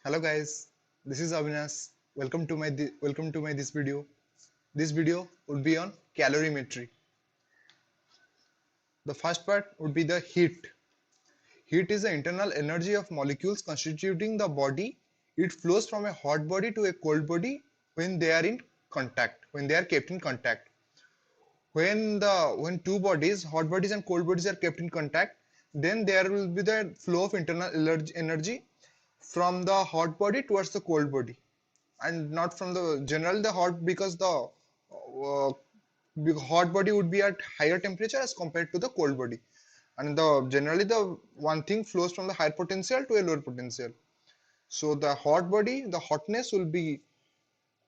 Hello guys, this is Avinash. Welcome to my this video. This video would be on calorimetry. The first part would be the heat. Heat is the internal energy of molecules constituting the body. It flows from a hot body to a cold body when they are in contact, when they are kept in contact. When two bodies, hot bodies and cold bodies are kept in contact, then there will be the flow of internal energy from the hot body towards the cold body, and not from the general the hot, because the hot body would be at higher temperature as compared to the cold body, and the generally the one thing flows from the higher potential to a lower potential. So the hot body, the hotness will be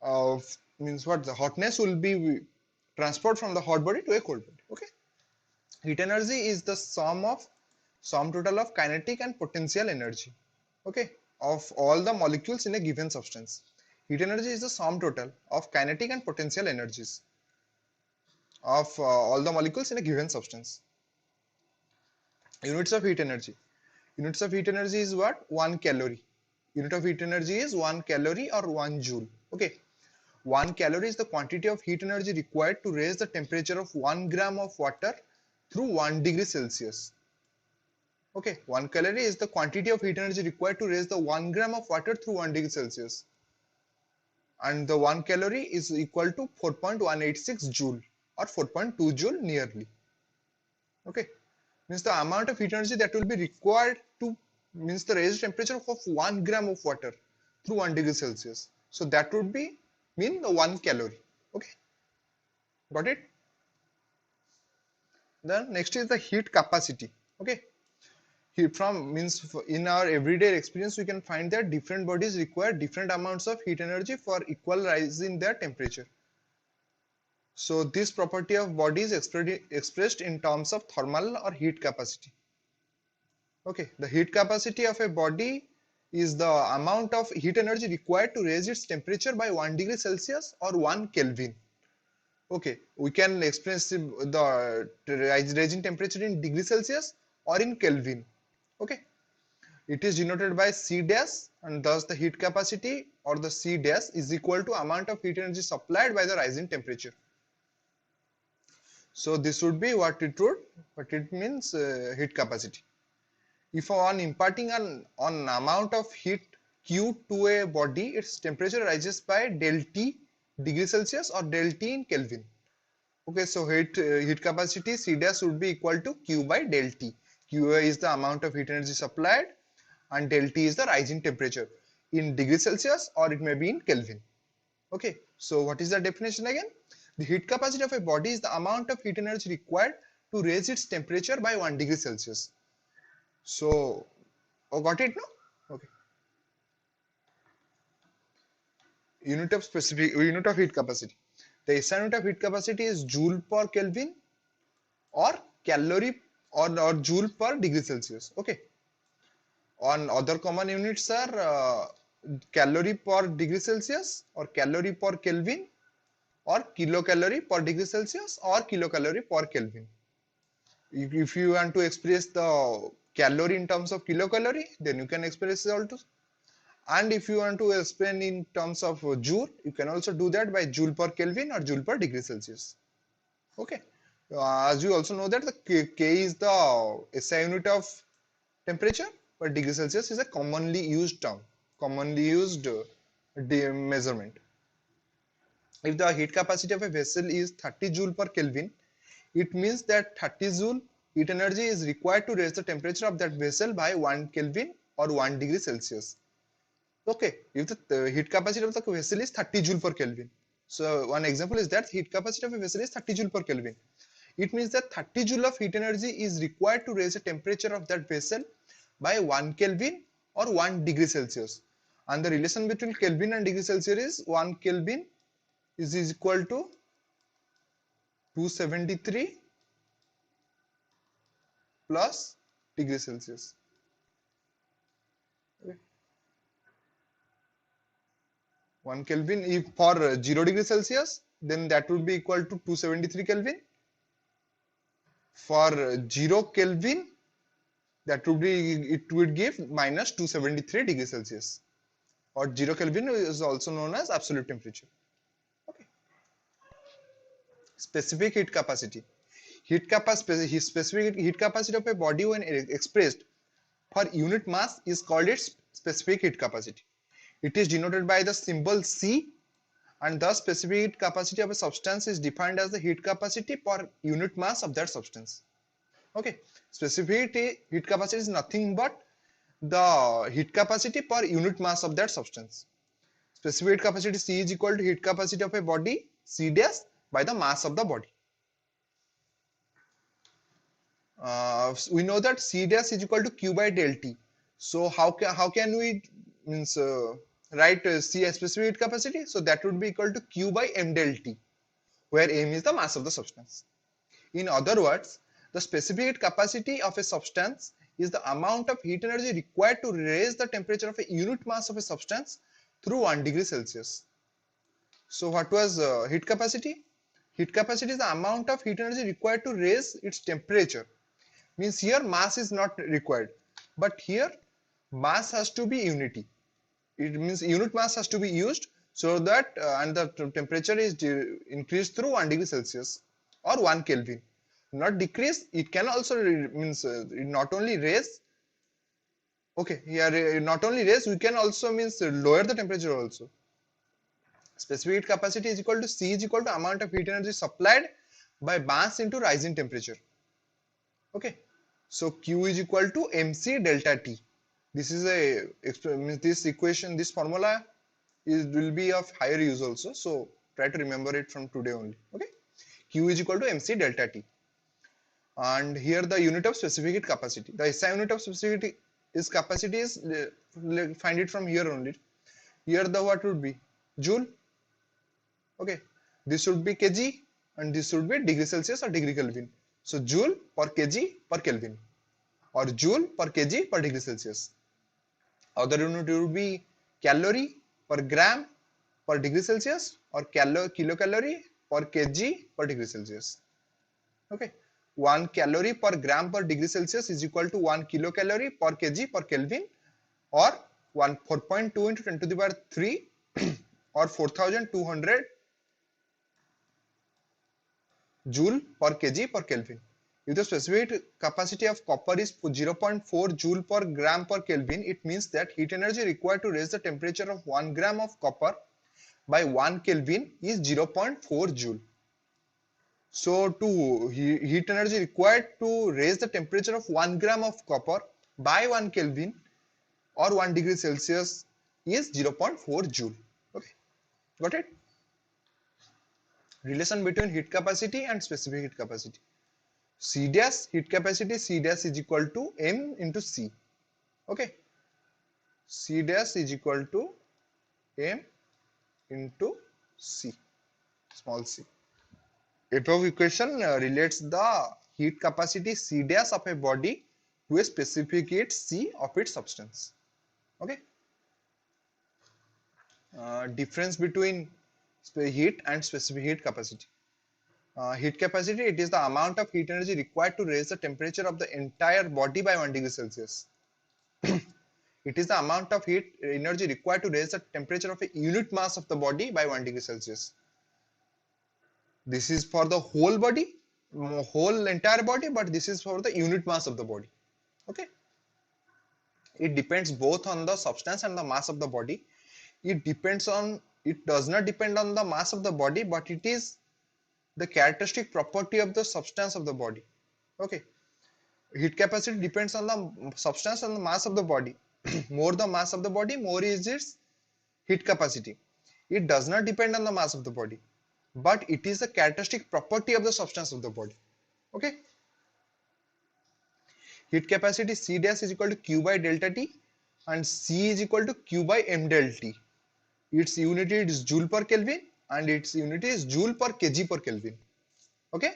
uh, means what, the hotness will be transferred from the hot body to a cold body. Okay, heat energy is the sum total of kinetic and potential energy, okay, of all the molecules in a given substance. Heat energy is the sum total of kinetic and potential energies of all the molecules in a given substance. Units of heat energy. Units of heat energy is what? 1 calorie. Unit of heat energy is 1 calorie or 1 joule. Okay. 1 calorie is the quantity of heat energy required to raise the temperature of 1 gram of water through 1 degree Celsius. Okay, 1 calorie is the quantity of heat energy required to raise the 1 gram of water through 1 degree Celsius. And the 1 calorie is equal to 4.186 joule or 4.2 joule nearly. Okay, means the amount of heat energy that will be required to, means the raised temperature of 1 gram of water through 1 degree Celsius. So that would be mean the 1 calorie. Okay, got it? Then next is the heat capacity. Okay, heat from means in our everyday experience we can find that different bodies require different amounts of heat energy for equal rise in their temperature. So this property of body is expressed in terms of thermal or heat capacity. Okay, the heat capacity of a body is the amount of heat energy required to raise its temperature by 1 degree Celsius or 1 Kelvin. Okay, we can express the rising temperature in degree Celsius or in Kelvin. Okay, it is denoted by C dash, and thus the heat capacity or the C dash is equal to amount of heat energy supplied by the rising temperature. So this would be what it means, heat capacity. If on imparting an amount of heat Q to a body, its temperature rises by del T degree Celsius or del T in Kelvin. Okay, so heat capacity C dash would be equal to Q by del T. Q is the amount of heat energy supplied and del T is the rising temperature in degree Celsius or it may be in Kelvin. Okay, so what is the definition again? The heat capacity of a body is the amount of heat energy required to raise its temperature by 1 degree Celsius. So, oh, got it, no? Okay. Unit of heat capacity. The SI unit of heat capacity is joule per Kelvin or calorie or joule per degree Celsius. Okay. On other common units are calorie per degree Celsius or calorie per Kelvin or kilocalorie per degree Celsius or kilocalorie per Kelvin. If you want to express the calorie in terms of kilocalorie, then you can express it also. And if you want to explain in terms of joule, you can also do that by joule per Kelvin or joule per degree Celsius. Okay. As you also know that the K is the SI unit of temperature, but degree Celsius is a commonly used term, commonly used measurement. If the heat capacity of a vessel is 30 joule per Kelvin, it means that 30 joule heat energy is required to raise the temperature of that vessel by 1 Kelvin or 1 degree Celsius. Okay, if the heat capacity of the vessel is 30 joule per Kelvin. So one example is that heat capacity of a vessel is 30 joule per Kelvin. It means that 30 joule of heat energy is required to raise the temperature of that vessel by 1 Kelvin or 1 degree Celsius. And the relation between Kelvin and degree Celsius is 1 Kelvin is equal to 273 plus degree Celsius. Okay. 1 Kelvin, if for 0 degree Celsius, then that would be equal to 273 Kelvin. For 0 Kelvin, that would be, it would give minus 273 degree Celsius. or 0 Kelvin is also known as absolute temperature. Okay. Specific heat capacity. Specific heat capacity of a body when expressed per unit mass is called its specific heat capacity. It is denoted by the symbol C, and the specific heat capacity of a substance is defined as the heat capacity per unit mass of that substance. Okay, specific heat capacity is nothing but the heat capacity per unit mass of that substance. Specific heat capacity C is equal to heat capacity of a body C dash by the mass of the body. We know that C dash is equal to Q by del T. So how can we means write C as specific heat capacity? So that would be equal to Q by M del T, where M is the mass of the substance. In other words, the specific heat capacity of a substance is the amount of heat energy required to raise the temperature of a unit mass of a substance through 1 degree Celsius. So what was heat capacity? Heat capacity is the amount of heat energy required to raise its temperature. Means here mass is not required, but here mass has to be unity. It means unit mass has to be used so that and the temperature is increased through 1 degree Celsius or 1 Kelvin. Not decrease, it can also means not only raise. Okay, here not only raise, we can also means lower the temperature also. Specific heat capacity is equal to C is equal to amount of heat energy supplied by mass into rising temperature. Okay, so Q is equal to mc delta T. This is this equation, this formula will be of higher use also. So try to remember it from today only. Okay, Q is equal to mc delta T. And here the unit of specific heat capacity. The SI unit of specific is capacity is find it from here only. Here the what would be joule. Okay, this should be kg and this should be degree Celsius or degree Kelvin. So joule per kg per Kelvin or joule per kg per degree Celsius. Other unit would be calorie per gram per degree Celsius or kilocalorie per kg per degree Celsius. Okay, 1 calorie per gram per degree Celsius is equal to 1 kilocalorie per kg per Kelvin or 4.2 into 10 to the power 3 or 4200 joule per kg per Kelvin. If the specific capacity of copper is 0.4 joule per gram per Kelvin, it means that heat energy required to raise the temperature of 1 gram of copper by 1 Kelvin is 0.4 joule. So to heat energy required to raise the temperature of 1 gram of copper by 1 Kelvin or 1 degree Celsius is 0.4 joule. Okay, got it? Relation between heat capacity and specific heat capacity. C dash heat capacity, C dash is equal to M into C. Okay, C dash is equal to M into C, small c. Above equation relates the heat capacity C dash of a body to a specific heat C of its substance. Okay. Difference between heat and specific heat capacity. Heat capacity, it is the amount of heat energy required to raise the temperature of the entire body by 1 degree Celsius. It is the amount of heat energy required to raise the temperature of a unit mass of the body by 1 degree Celsius. This is for the whole body, whole entire body, but this is for the unit mass of the body. Okay. It depends both on the substance and the mass of the body. It does not depend on the mass of the body, but it is the characteristic property of the substance of the body. Okay. Heat capacity depends on the substance and the mass of the body. More the mass of the body, more is its heat capacity. It does not depend on the mass of the body, but it is the characteristic property of the substance of the body. Okay. Heat capacity C dash is equal to Q by delta T and C is equal to Q by M del T. Its unit is joule per Kelvin and its unit is joule per kg per Kelvin. Okay,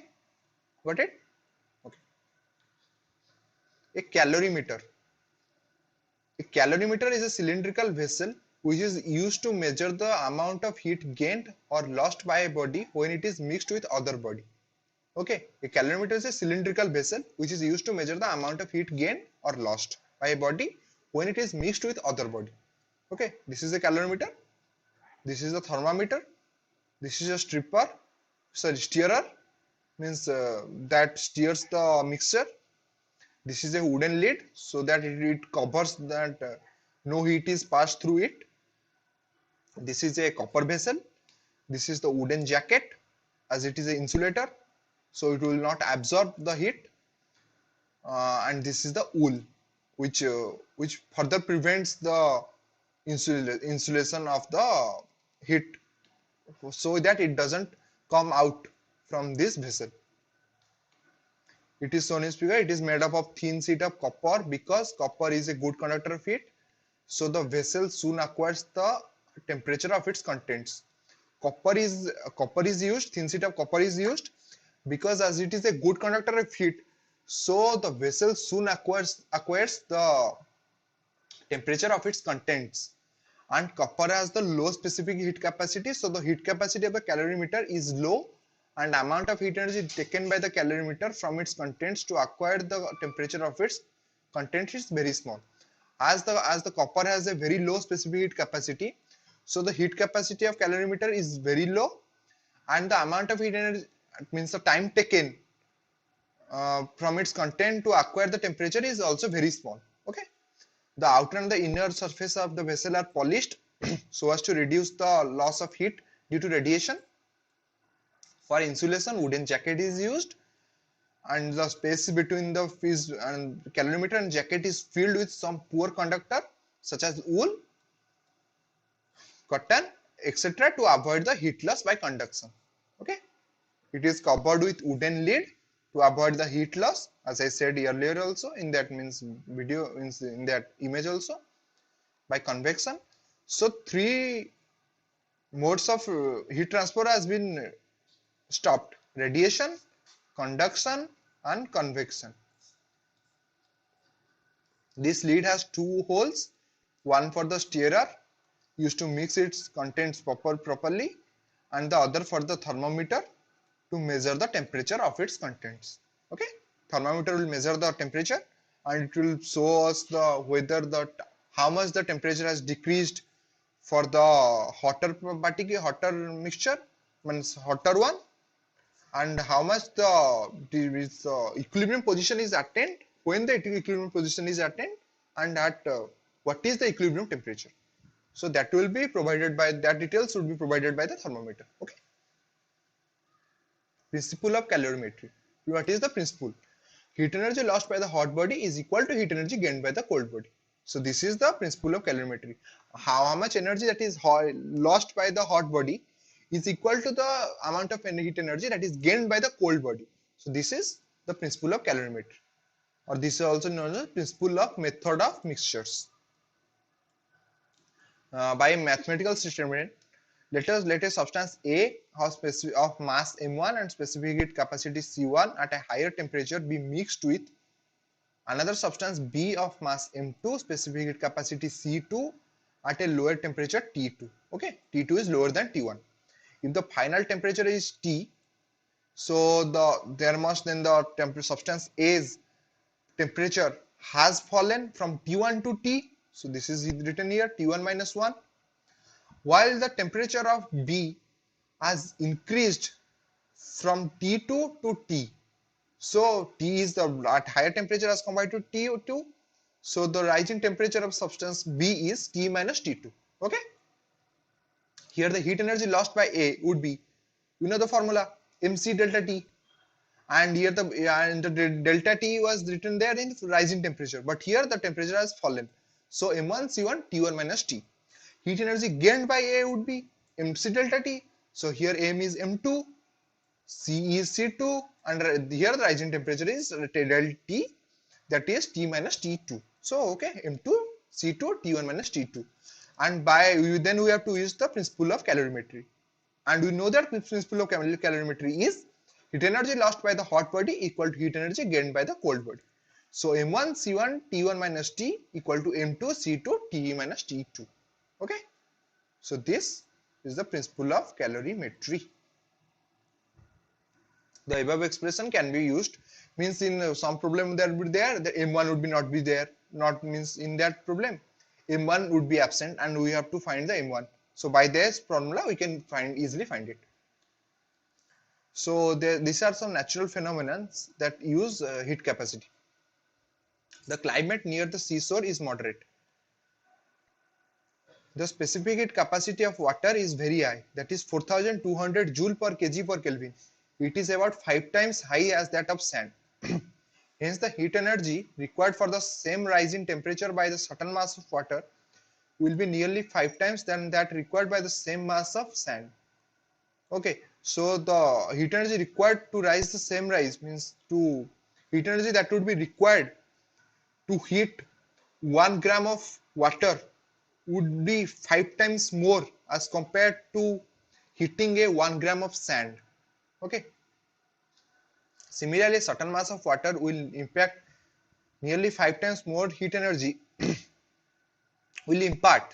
got it? Okay. A calorimeter. A calorimeter is a cylindrical vessel which is used to measure the amount of heat gained or lost by a body when it is mixed with other body. Okay, a calorimeter is a cylindrical vessel which is used to measure the amount of heat gained or lost by a body when it is mixed with other body. Okay, this is a calorimeter, this is a thermometer, this is a stirrer, means that steers the mixture. This is a wooden lid so that it covers that no heat is passed through it. This is a copper vessel. This is the wooden jacket, as it is an insulator, so it will not absorb the heat. And this is the wool, which further prevents the insulation of the heat, so that it doesn't come out from this vessel. It is shown in figure. It is made up of thin sheet of copper, because copper is a good conductor of heat. So the vessel soon acquires the temperature of its contents. Copper is used. Thin sheet of copper is used because as it is a good conductor of heat, so the vessel soon acquires the temperature of its contents. And copper has the low specific heat capacity, so the heat capacity of the calorimeter is low, and amount of heat energy taken by the calorimeter from its contents to acquire the temperature of its content is very small. As the copper has a very low specific heat capacity, so the heat capacity of calorimeter is very low, and the amount of heat energy, means the time taken from its content to acquire the temperature, is also very small. Okay. The outer and the inner surface of the vessel are polished so as to reduce the loss of heat due to radiation. For insulation, wooden jacket is used, and the space between the calorimeter and jacket is filled with some poor conductor such as wool, cotton, etc. to avoid the heat loss by conduction. Okay, it is covered with wooden lid to avoid the heat loss, as I said earlier also in that video, in that image also, by convection. So three modes of heat transfer has been stopped: radiation, conduction, and convection. This lid has two holes, one for the stirrer used to mix its contents properly, and the other for the thermometer to measure the temperature of its contents. Okay, thermometer will measure the temperature, and it will show us the whether how much the temperature has decreased for the hotter mixture, means hotter one, and how much the equilibrium position is attained, when the equilibrium position is attained, and at what is the equilibrium temperature. So that will be provided by, that details should be provided by the thermometer. Okay. Principle of calorimetry. What is the principle? Heat energy lost by the hot body is equal to heat energy gained by the cold body. So this is the principle of calorimetry. How much energy that is lost by the hot body is equal to the amount of heat energy that is gained by the cold body. So this is the principle of calorimetry, or this is also known as principle of method of mixtures. By mathematical statement, let a substance A of mass m1 and specific heat capacity c1 at a higher temperature be mixed with another substance B of mass m2, specific heat capacity c2 at a lower temperature T2. Okay, T2 is lower than T1. If the final temperature is T, so the substance A's temperature has fallen from T1 to T. So this is written here, T1 minus 1. While the temperature of B has increased from T2 to T. So T is at higher temperature as compared to T2. So the rising temperature of substance B is T minus T2. Okay. Here the heat energy lost by A would be, you know the formula, mc delta T. And here the delta T was written there in rising temperature, but here the temperature has fallen. So M1 C1 T1 minus T. Heat energy gained by A would be mc delta T. So here M is M2, C is C2, and here the rising temperature is delta T, that is T minus T2. So okay, M2 C2 T1 minus T2. And then we have to use the principle of calorimetry. And we know that the principle of calorimetry is heat energy lost by the hot body equal to heat energy gained by the cold body. So M1 C1 T1 minus T equal to M2 C2 T minus T2. Okay. So this is the principle of calorimetry. The above expression can be used, means in some problem there would be there, the M1 would be not be there, not means in that problem. M1 would be absent, and we have to find the M1. So by this formula we can easily find it. So these are some natural phenomena that use heat capacity. The climate near the seashore is moderate. The specific heat capacity of water is very high, that is 4200 joule per kg per Kelvin. It is about 5 times high as that of sand. Hence the heat energy required for the same rise in temperature by the certain mass of water will be nearly 5 times than that required by the same mass of sand. Okay, so the heat energy required to rise the same rise means to heat energy that would be required to heat 1 gram of water would be 5 times more as compared to heating a 1 gram of sand. Okay. Similarly, certain mass of water will impact nearly 5 times more heat energy will impart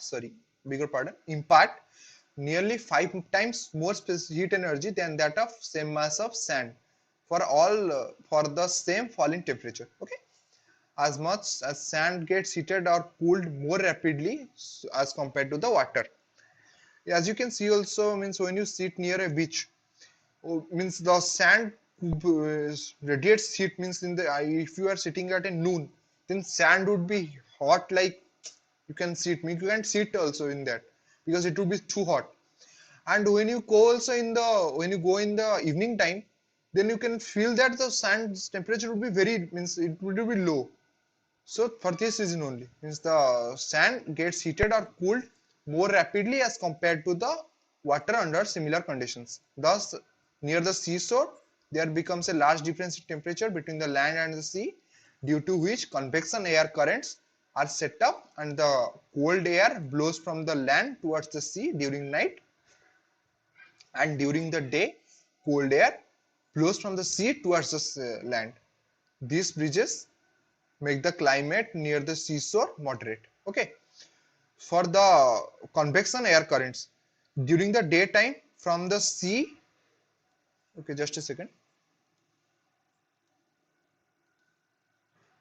nearly 5 times more heat energy than that of same mass of sand for for the same falling temperature. Okay, as much as sand gets heated or cooled more rapidly as compared to the water. As you can see also, means when you sit near a beach, means the sand radiates heat, means in the if you are sitting at a noon, then sand would be hot, like you can sit, you can't sit also in that because it would be too hot. And when you go also in the evening time, then you can feel that the sand's temperature would be very, means it would be low. So for this reason only, means the sand gets heated or cooled more rapidly as compared to the water under similar conditions. Thus, near the seashore, there becomes a large difference in temperature between the land and the sea, due to which convection air currents are set up and the cold air blows from the land towards the sea during night, and during the day cold air blows from the sea towards the land. These bridges make the climate near the seashore moderate. Okay, for the convection air currents during the daytime from the sea, okay, just a second,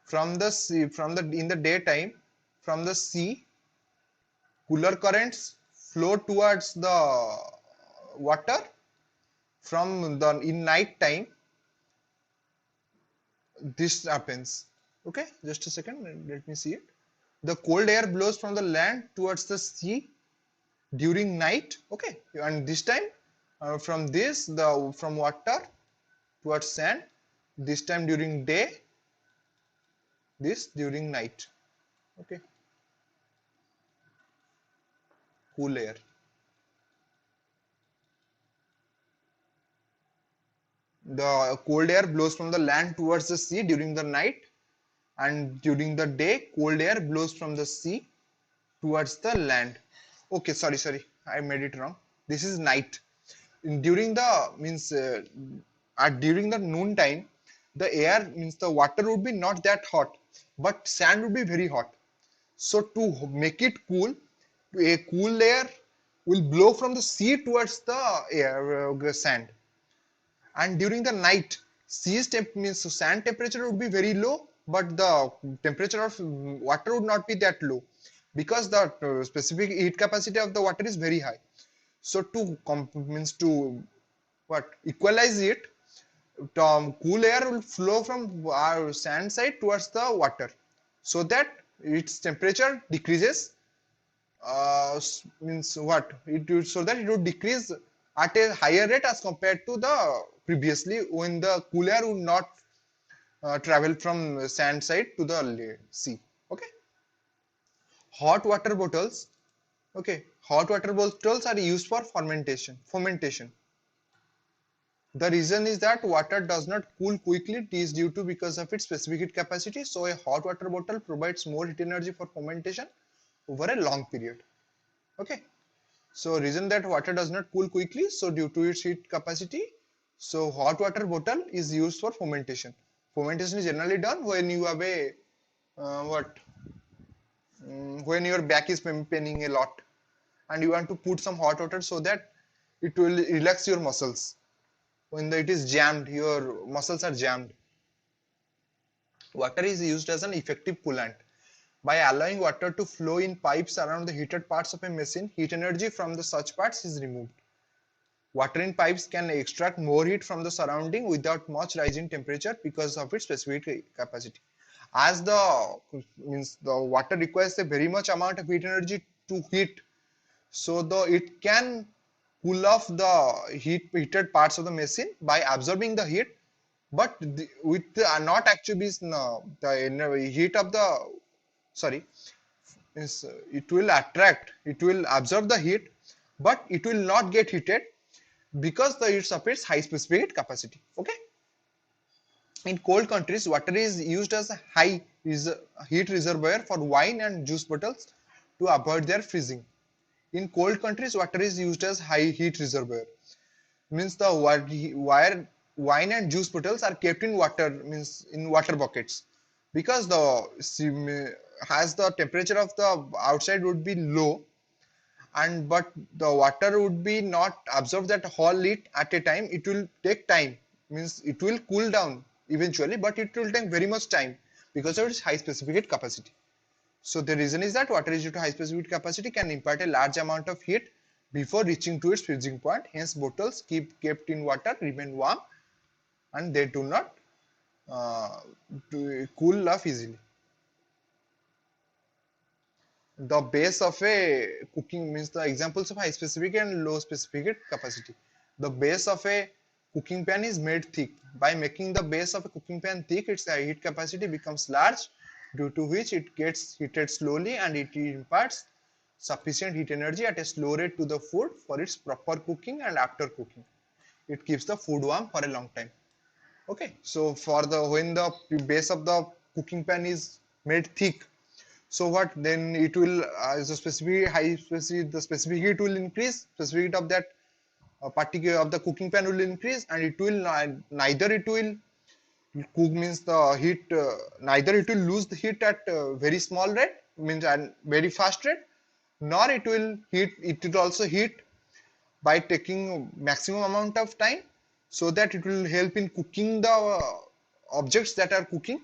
from the sea, in the daytime from the sea, cooler currents flow towards the water. From the in night time this happens. Okay, just a second, let me see it. The cold air blows from the land towards the sea during night. Okay, and this time from from water towards sand, this time during day, this during night. Okay, cool air. The cold air blows from the land towards the sea during the night, and during the day cold air blows from the sea towards the land. Okay, sorry, I made it wrong. This is night. During the means during the noon time, the air, means the water would be not that hot, but sand would be very hot. So to make it cool, a cool air will blow from the sea towards the air, sand. And during the night, sea's temp means sand temperature would be very low, but the temperature of water would not be that low, because the specific heat capacity of the water is very high. So to means to what equalize it, cool air will flow from our sand side towards the water, so that its temperature decreases. Means what it would, so that it would decrease at a higher rate as compared to the previously, when the cool air would not travel from sand side to the sea. Okay, hot water bottles. Okay, hot water bottles are used for fermentation. The reason is that water does not cool quickly. It is due to because of its specific heat capacity. So a hot water bottle provides more heat energy for fermentation over a long period. Okay, so reason that water does not cool quickly, so due to its heat capacity, so hot water bottle is used for fermentation. Fermentation is generally done when you have a when your back is paining a lot and you want to put some hot water so that it will relax your muscles. When it is jammed, your muscles are jammed. Water is used as an effective coolant. By allowing water to flow in pipes around the heated parts of a machine, heat energy from the such parts is removed. Water in pipes can extract more heat from the surrounding without much rise in temperature because of its specific capacity. As the water requires a very much amount of heat energy to heat, so it can cool off the heated parts of the machine by absorbing the heat, but not actually the heat of the sorry it will absorb the heat, but it will not get heated because it's of its high specific heat capacity. Okay. In cold countries, water is used as a heat reservoir for wine and juice bottles to avoid their freezing. In cold countries, water is used as high heat reservoir. Means the wine and juice bottles are kept in water, means in water buckets, because the temperature of the outside would be low, and but the water would be not absorb that whole heat at a time. It will take time, means it will cool down eventually, but it will take very much time because of its high specific heat capacity. So the reason is that water is due to high specific heat capacity can impart a large amount of heat before reaching to its freezing point. Hence bottles kept in water remain warm and they do not cool off easily. The base of a cooking, means the examples of high specific and low specific heat capacity. The base of a cooking pan is made thick. By making the base of a cooking pan thick, its heat capacity becomes large, due to which it gets heated slowly and it imparts sufficient heat energy at a slow rate to the food for its proper cooking, and after cooking it keeps the food warm for a long time. Okay, so when the base of the cooking pan is made thick, so what then it will the specific heat will increase, specific heat of that particular of the cooking pan will increase, and it will neither it will cook, means the heat neither it will lose the heat at very small rate, means and very fast rate, nor it will also heat by taking maximum amount of time, so that it will help in cooking the objects that are cooking,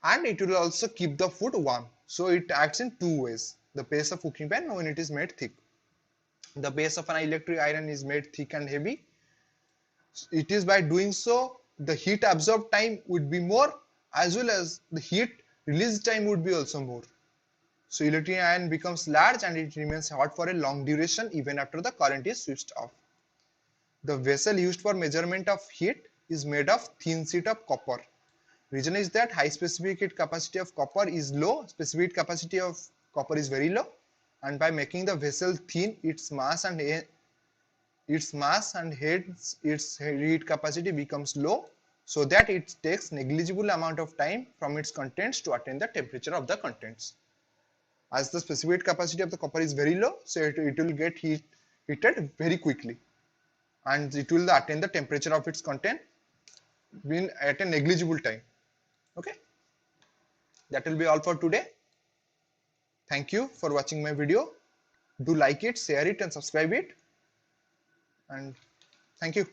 and it will also keep the food warm. So it acts in two ways. The base of cooking pan when it is made thick, the base of an electric iron is made thick and heavy. It is by doing so the heat absorbed time would be more, as well as the heat release time would be also more. So electric iron becomes large and it remains hot for a long duration even after the current is switched off. The vessel used for measurement of heat is made of thin sheet of copper. Reason is that high specific heat capacity of copper is low, specific heat capacity of copper is very low, and by making the vessel thin, its mass and hence its heat capacity becomes low, so that it takes negligible amount of time from its contents to attain the temperature of the contents. As the specific capacity of the copper is very low, so it will get heated very quickly, and it will attain the temperature of its content at a negligible time. Okay, that will be all for today. Thank you for watching my video. Do like it, share it and subscribe it, and thank you.